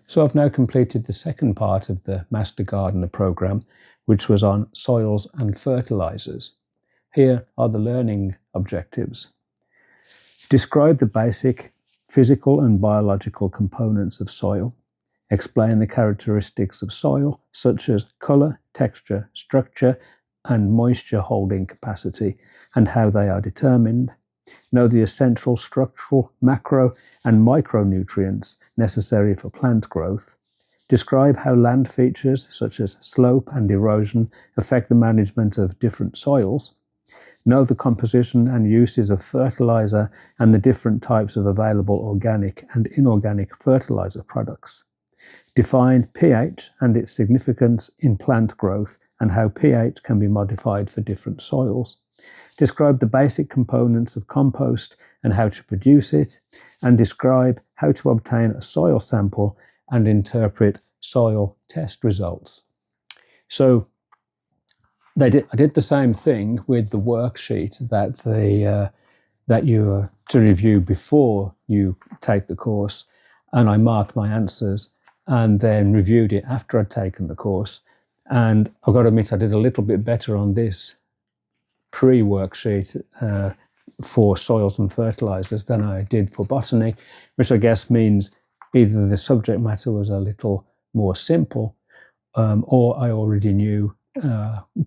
So I've now completed the second part of the Master Gardener program, which was on soils and fertilizers. Here are the learning objectives. Describe the basic physical and biological components of soil. Explain the characteristics of soil, such as colour, texture, structure, and moisture holding capacity, and how they are determined. Know the essential structural, macro, and micronutrients necessary for plant growth. Describe how land features, such as slope and erosion, affect the management of different soils. Know the composition and uses of fertilizer and the different types of available organic and inorganic fertilizer products. Define pH and its significance in plant growth and how pH can be modified for different soils. Describe the basic components of compost and how to produce it, and describe how to obtain a soil sample and interpret soil test results. So I did the same thing with the worksheet that you are to review before you take the course, and I marked my answers and then reviewed it after I'd taken the course. And I've got to admit, I did a little bit better on this pre-worksheet for soils and fertilizers than I did for botany, which I guess means either the subject matter was a little more simple, or I already knew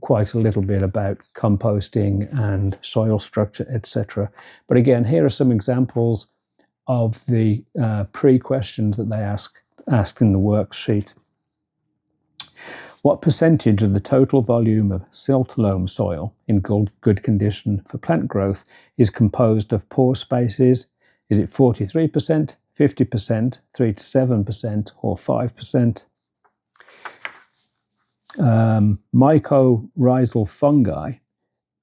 quite a little bit about composting and soil structure, etc. But again, here are some examples of the pre-questions that they asked in the worksheet. What percentage of the total volume of silt loam soil in good condition for plant growth is composed of pore spaces? Is it 43%, 50%, 3 to 7%, or 5%? Mycorrhizal fungi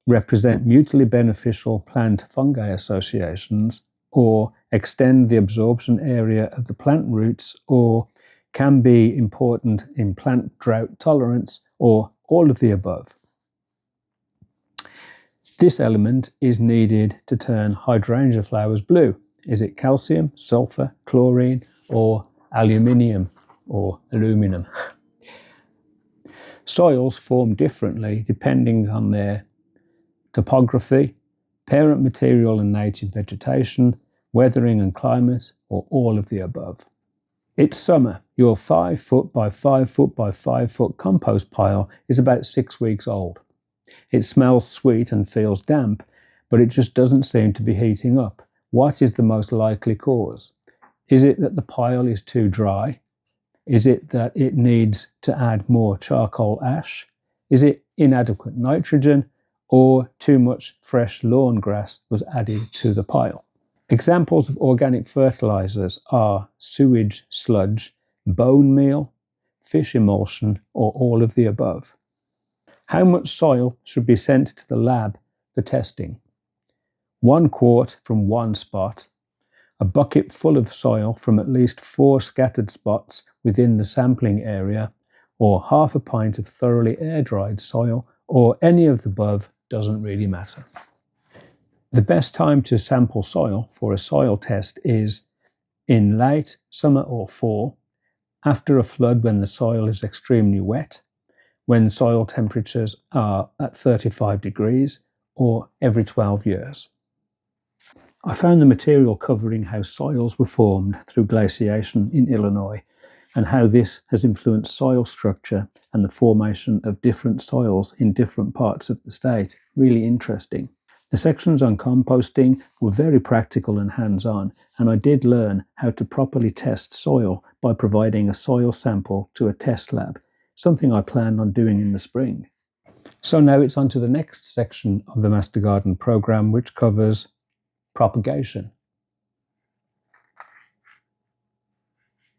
represent mutually beneficial plant-fungi associations, or extend the absorption area of the plant roots, or can be important in plant drought tolerance, or all of the above. This element is needed to turn hydrangea flowers blue. Is it calcium, sulfur, chlorine, or aluminium or aluminum? Soils form differently depending on their topography, parent material and native vegetation, weathering and climate, or all of the above. It's summer. Your 5 foot by 5 foot by 5 foot compost pile is about 6 weeks old. It smells sweet and feels damp, but it just doesn't seem to be heating up. What is the most likely cause? Is it that the pile is too dry? Is it that it needs to add more charcoal ash? Is it inadequate nitrogen, or too much fresh lawn grass was added to the pile? Examples of organic fertilizers are sewage sludge, bone meal, fish emulsion, or all of the above. How much soil should be sent to the lab for testing? 1 quart from 1 spot, a bucket full of soil from at least 4 scattered spots within the sampling area, or half a pint of thoroughly air-dried soil, or any of the above, doesn't really matter. The best time to sample soil for a soil test is in late summer or fall, after a flood when the soil is extremely wet, when soil temperatures are at 35 degrees, or every 12 years. I found the material covering how soils were formed through glaciation in Illinois and how this has influenced soil structure and the formation of different soils in different parts of the state. Really interesting. The sections on composting were very practical and hands-on, and I did learn how to properly test soil by providing a soil sample to a test lab, something I plan on doing in the spring. So now it's on to the next section of the Master Garden program, which covers propagation.